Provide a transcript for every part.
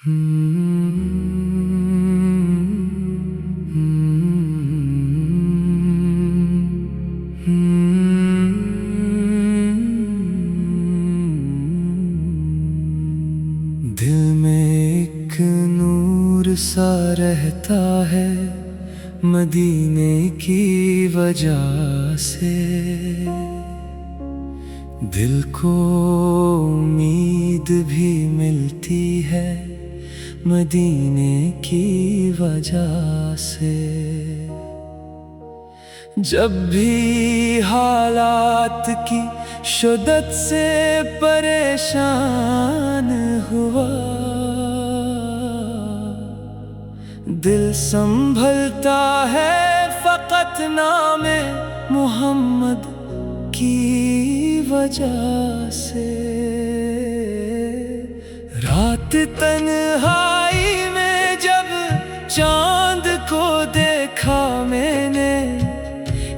दिल में एक नूर सा रहता है मदीने की वजह से। दिल को उम्मीद भी मिलती है मदीने की वजह से। जब भी हालात की शिद्दत से परेशान हुआ, दिल संभलता है फकत नामे मोहम्मद की वजह से। रात तन्हाई में जब चांद को देखा मैंने,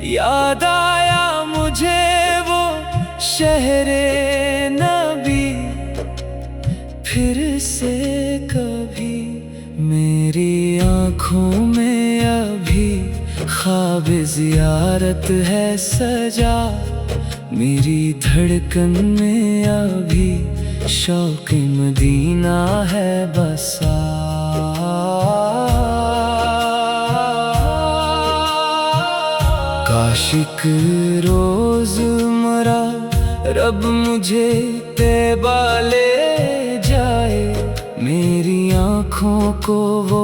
याद आया मुझे वो शहरे नबी। फिर से कभी मेरी आँखों में अभी ख्वाब ज़ियारत है सजा। मेरी धड़कन में अभी शौक़ मदीना है बसा। काशिक रोज़ मरा रब मुझे तैबा ले जाए। मेरी आँखों को वो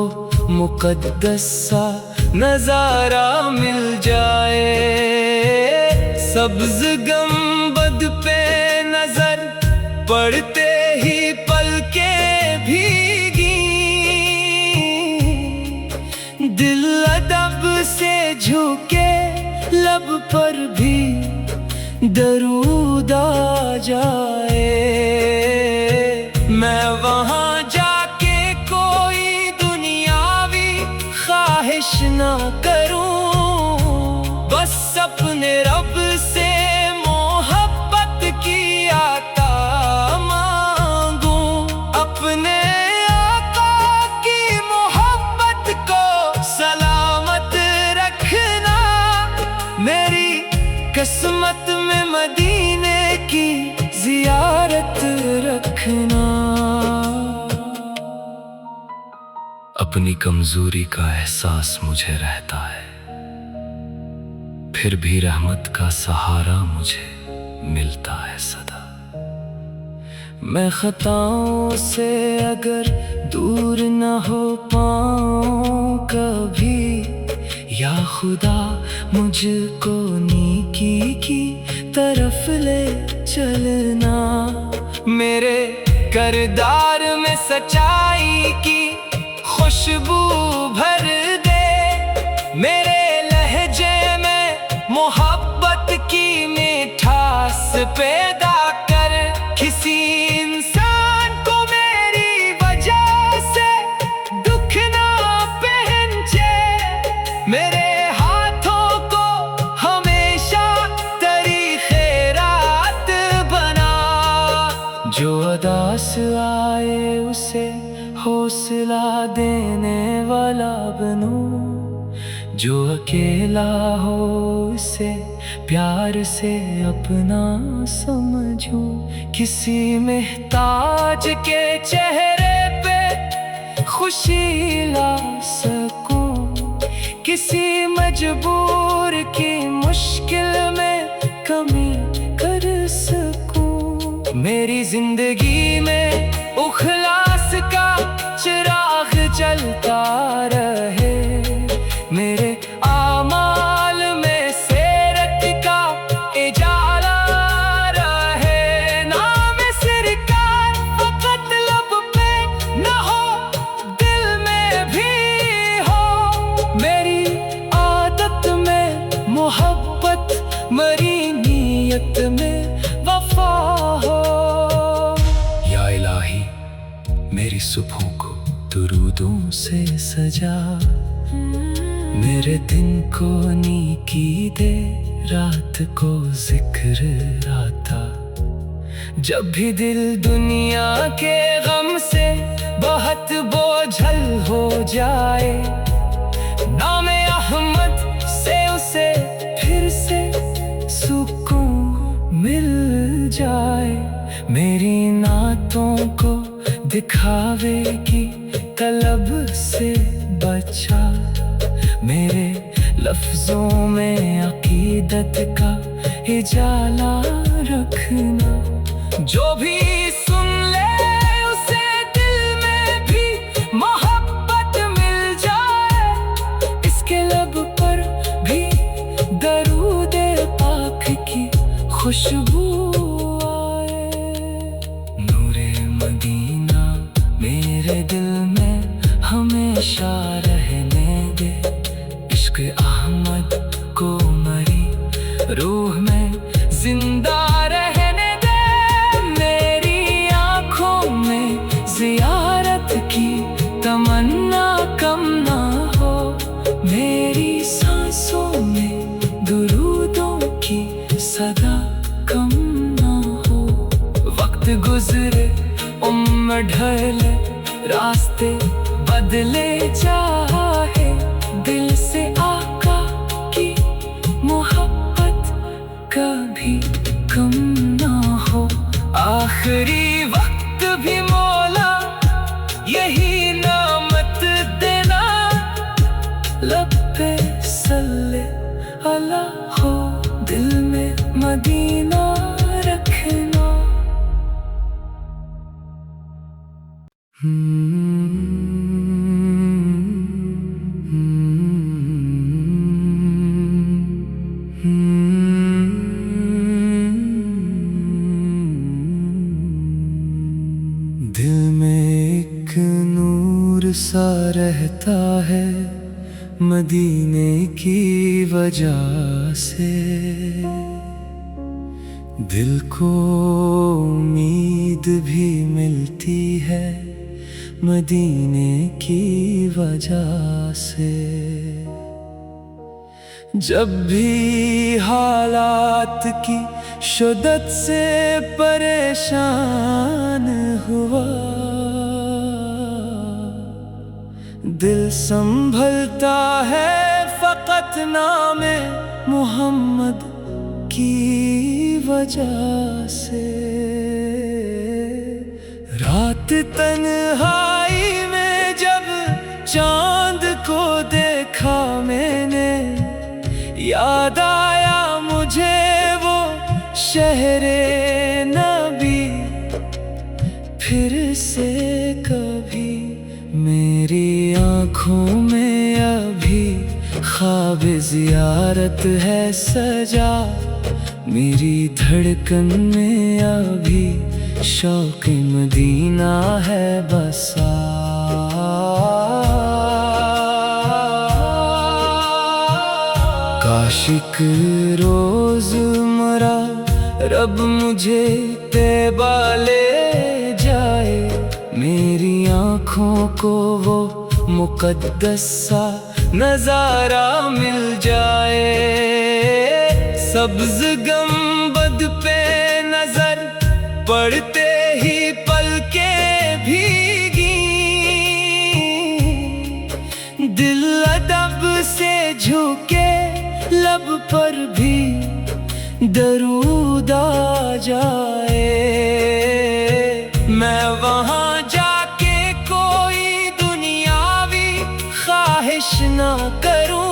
मुक़द्दस सा नज़ारा मिल जाए। सब्ज़ गंबद पे नज़र पड़ते ही पलकें भीगी। दिल अदब से झुके लब पर भी दरूद आ जाए। मैं वहाँ जाके कोई दुनियावी ख्वाहिश ना करूं, बस अपने रब से मोहब्बत की आता मांगूं। अपने आका की मोहब्बत को सलामत रखना, मेरी किस्मत में मदीने की ज़ियारत रखना। अपनी कमजोरी का एहसास मुझे रहता है, फिर भी रहमत का सहारा मुझे मिलता है सदा। मैं खताओं से अगर दूर न हो पाऊं कभी, या खुदा मुझको नेकी की तरफ ले चलना। मेरे किरदार में सच्चाई की खुशबू भर दे। मेरे लहजे में मोहब्बत की मिठास पैदा कर। किसी इंसान को मेरी वजह से दुख ना पहुंचे। मेरे हाथों को हमेशा तेरी खैरात बना। जो उदास आए उसे हौसला देने वाला बनूं। जो अकेला हो उसे प्यार से अपना समझूं। किसी मोहताज के चेहरे पे खुशी ला सकूं। किसी मजबूर की मुश्किल में कमी कर सकूं। मेरी जिंदगी में उखलास का चिराग जलता रहे। मेरे आमाल में सेरत का इजाला रहे। नाम सरकार फकत लब पे न हो, दिल में भी हो। मेरी आदत में मोहब्बत, मरी नीयत में वफा हो। या इलाही मेरी सुबह को दुरूदों से सजा। मेरे दिन को नेकी दे, रात को जिक्र आता। जब भी दिल दुनिया के गम से बहुत बोझल हो जाए, नाम अहमद से उसे फिर से सुकून मिल जाए। मेरी नातों को दिखावे की तलब से बचा, मेरे लफ्जों में अकीदत का उजाला रखना। जो भी सुन ले उसे दिल में भी मोहब्बत मिल जाए, इसके लब पर भी दरूद पाक की खुशबू आए। नूरे मदीना मेरे दिल में हमेशा रहने दे, इश्क अहमद को मरी रूह में जिंदा रहने दे। मेरी आँखों में ज़ियारत की तमन्ना कम ना हो, मेरी सांसों में दुरूदों की सदा कम ना हो। वक्त गुजरे उम्र ढले, रास्ते बदले चाहे, दिल से आका की मोहब्बत कभी कम ना हो। आखिरी वक्त भी मौला यही नामत देना, लब पे सल्ले अला हो, दिल में मदीना रखना। दिल में एक नूर सा रहता है मदीने की वजह से, दिल को उम्मीद भी मिलती है मदीने की वजह से। जब भी हालात की शिद्दत से परेशान हुआ, दिल संभलता है फकत नामे मोहम्मद की वजह से। रात तन्हाई में जब चांद को देखा मैंने, याद आया मुझे वो शहरे नबी। फिर से कभी मेरी आँखों में अभी ख्वाब ज़ियारत है सजा, मेरी धड़कन में अभी शौक़ मदीना है बसा। काशिक रोज़ मरा रब मुझे तैबा ले जाए, मेरी आँखों को वो मुक़द्दस सा नज़ारा मिल जाए। सब्ज़ गंबद पे नज़र पड़ते ही पलकें भीगी, दिल अदब से झुके लब पर भी दरूद आ जाए। मैं वहाँ जाके कोई दुनियावी ख्वाहिश ना करूं,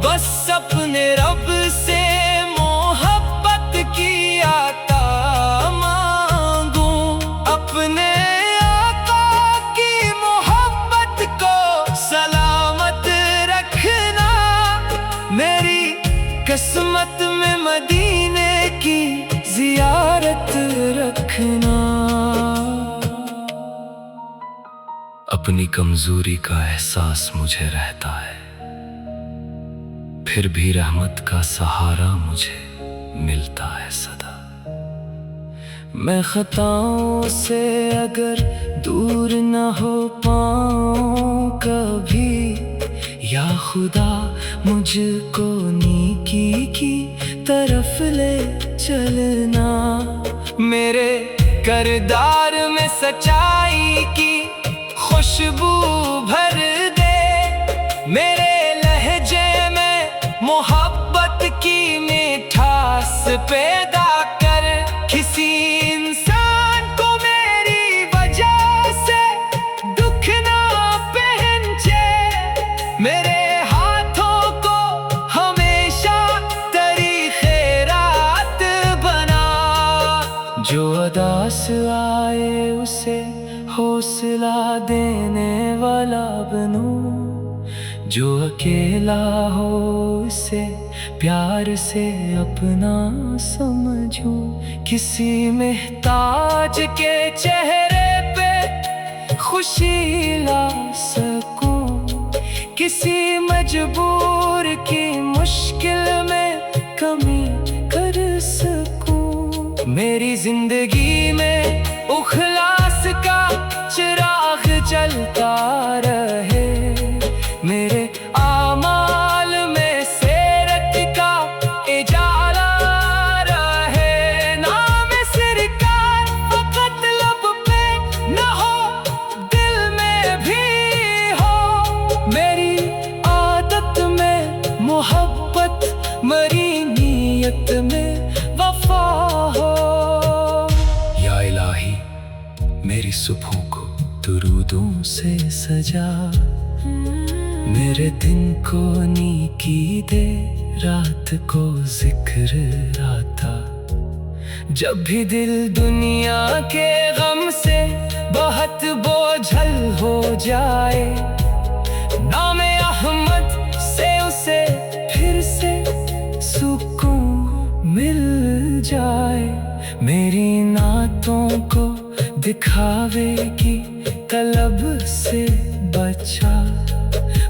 बस अपने रब से मोहब्बत की आता मांगूं। अपने आका की मोहब्बत को सलामत रखना, मेरी किस्मत में मदीने की ज़ियारत रखना। अपनी कमजोरी का एहसास मुझे रहता है, फिर भी रहमत का सहारा मुझे मिलता है सदा। मैं खताओं से अगर दूर न हो पाऊं कभी, या खुदा मुझको नेकी की तरफ ले चलना। मेरे किरदार में सच्चाई की खुशबू भर दे, मेरे लहजे में मोहब्बत की मिठास पैदा कर। किसी इंसान को मेरी वजह से दुख ना पहुंचे, मेरे हाथों को हमेशा तेरी खैरात बना। जो उदास आए उसे हौसला देने वाला बनूं, जो अकेला हो उसे प्यार से अपना समझूं। किसी मोहताज के चेहरे पे खुशी ला सकूं, किसी मजबूर की मुश्किल में कमी कर सकूं। मेरी जिंदगी में उखलास का चिराग जलता रहे, मेरे आमाल में सेरत का इजाला रहे। नाम सरकार फकत लब पे न हो, दिल में भी हो। मेरी आदत में मोहब्बत, मरी नीयत में वफा हो। या इलाही, मेरी सुबह को दुरूदों से सजा, मेरे दिन को नेकी दे, रात को जिक्र आता। जब भी दिल दुनिया के गम से बहुत बोझल हो जाए, नाम अहमद से उसे फिर से सुकून मिल जाए। मेरी नातों को दिखावे की तलब से बचा,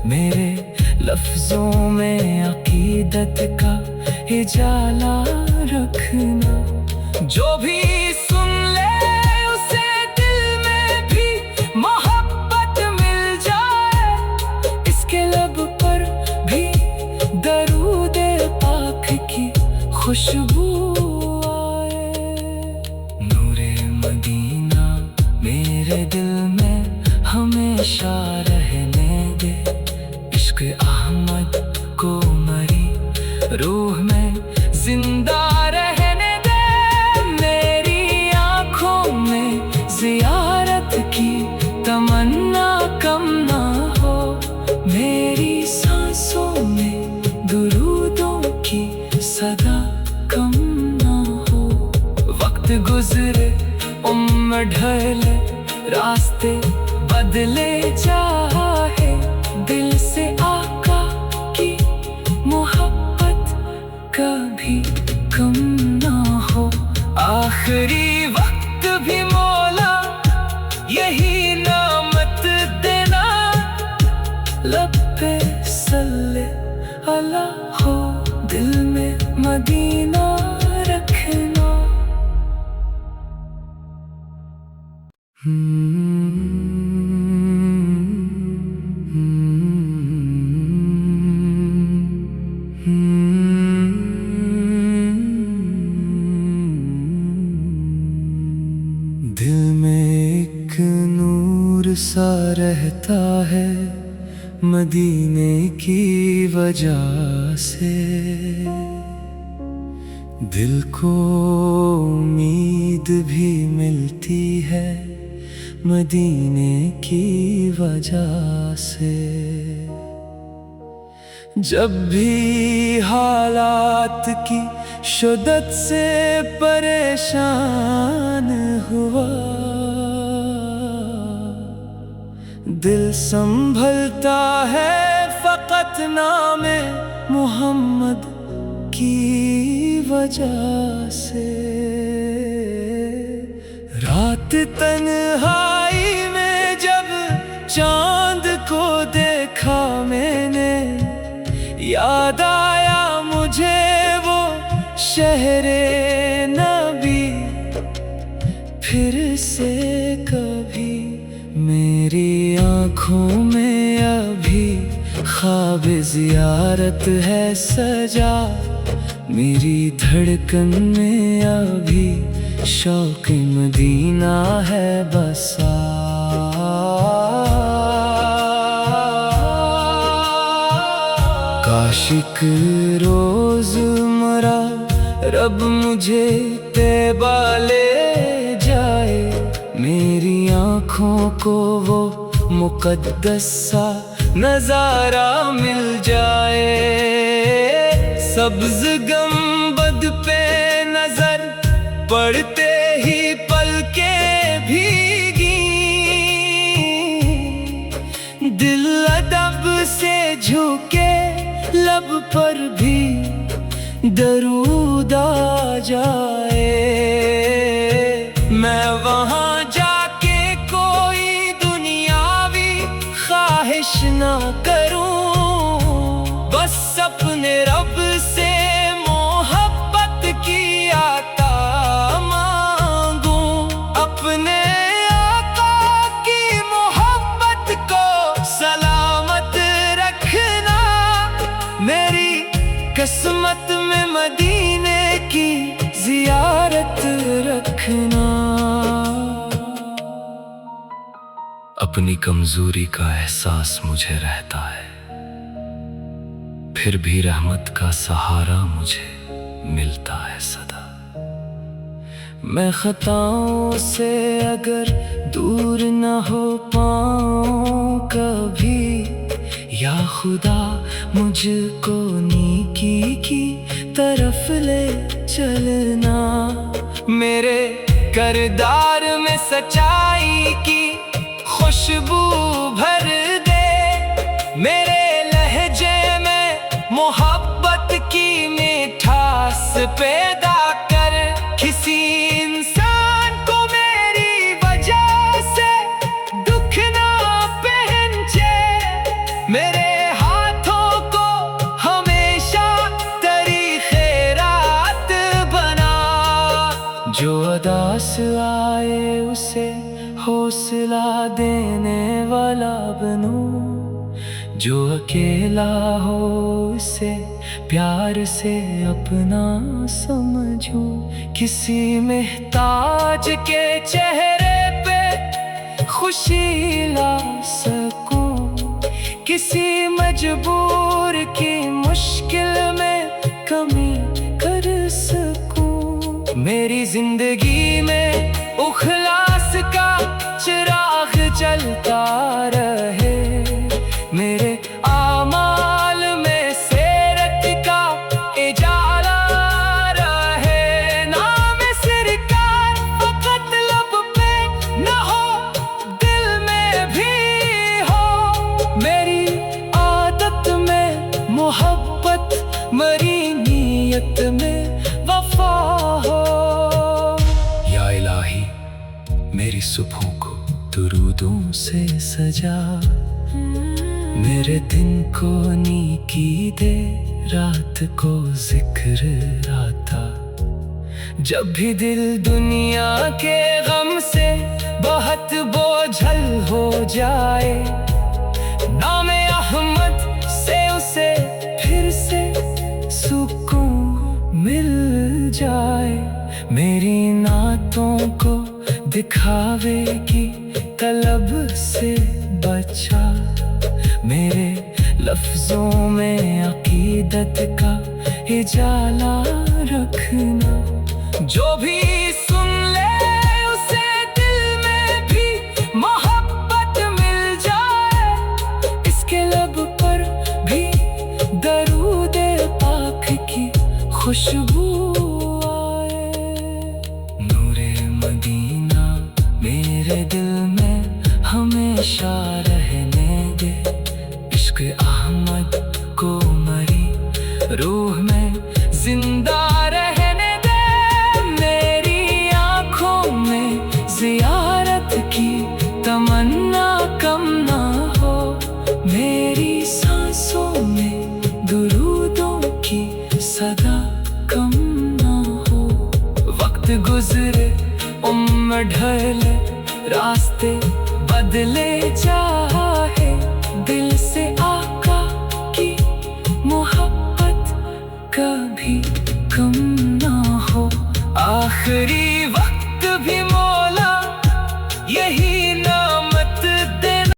मेरे लफ्जों में अकीदत का इजाला रखना। जो भी सुन ले उसे दिल में भी मोहब्बत मिल जाए, इसके लब पर भी दरूद पाक की खुशबू आए। नूरे मदीना मेरे दिल में हमेशा रहने दे, इश्क अहमद को मरी रूह में जिंदा रहने दे। मेरी आँखों में ज़ियारत की तमन्ना कम ना हो, मेरी सांसों में दुरूदों की सदा कम ना हो। वक्त गुजरे, उम्र ढले, रास्ते बदले चाहे, दिल से आका की मोहब्बत कभी कम ना हो। आखिरी वक्त भी मौला यही नामत देना, लब पे सल्ले अला हो, दिल में मदीना रखना। दिल में एक नूर सा रहता है मदीने की वजह से, दिल को उम्मीद भी मिलती है मदीने की वजह से। जब भी हालात की शिद्दत से परेशान हुआ, दिल संभलता है फकत नामे मोहम्मद की वजह से। रात तन्हाई में जब चांद को देखा मैंने, याद आया मुझे वो शहरे नबी। फिर से कभी मेरी आँखों में अभी ख्वाब ज़ियारत है सजा, मेरी धड़कन में अभी शौक़ मदीना है बसा। काशिक रोज़मर्रा रब मुझे तैबा ले जाए, मेरी आँखों को वो मुक़द्दस सा नज़ारा मिल जाए। सब्ज़ गंबद पे नज़र पड़ते ही पलकें भीगी, दिल अदब से झुके लब पर भी दरूद आ जाए। मैं वहाँ जाके कोई दुनियावी ख्वाहिश ना करूं, बस अपने रब से मोहब्बत की आता मांगूं। अपने आका की मोहब्बत को सलामत रखना, मेरी किस्मत में मदीने की ज़ियारत रखना। अपनी कमजोरी का एहसास मुझे रहता है, फिर भी रहमत का सहारा मुझे मिलता है सदा। मैं खताओं से अगर दूर न हो पाऊं कभी, या खुदा मुझको नेकी की तरफ ले चलना। मेरे किरदार में सच्चाई की खुशबू भर दे, मेरे लहजे में मोहब्बत की मिठास पैदा कर। किसी इंसान को मेरी वजह से दुख ना पहुंचे, मेरे हाथों को हमेशा तेरी खैरात बना। जो उदास आए उसे हौसला देने वाला बनूं, जो अकेला हो उसे प्यार से अपना समझूं। किसी मोहताज के चेहरे पे खुशी ला सकूं, किसी मजबूर की मुश्किल में कमी कर सकूं। मेरी जिंदगी में उखलास का चिराग जलता रहे, मेरे आमाल में सेरत का इजाला रहे। नाम सरकार फकत लब पे न हो, दिल में भी हो। मेरी आदत में मोहब्बत, मरी नीयत में वफा हो। या इलाही मेरी सुबहों को दुरूदों से सजा, मेरे दिन को नेकी दे, रात को जिक्र आता। जब भी दिल दुनिया के गम से बहुत बोझल हो जाए, नाम अहमद से उसे फिर से सुकून मिल जाए। मेरी नातों को दिखावे की तलब से बचा, मेरे लफ्जों में अकीदत का उजाला रखना। जो भी सुन ले उसे दिल में भी मोहब्बत मिल जाए, इसके लब पर भी दरूद पाक की खुशबू आए। नूरे मदीना मेरे दिल में हमेशा रहने दे, इश्क अहमद को मरी रूह में जिंदा रहने दे। मेरी आँखों में ज़ियारत की तमन्ना कम ना हो, मेरी सांसों में दुरूदों की सदा कम ना हो। वक्त गुजरे उम्र ढले, रास्ते बदले जा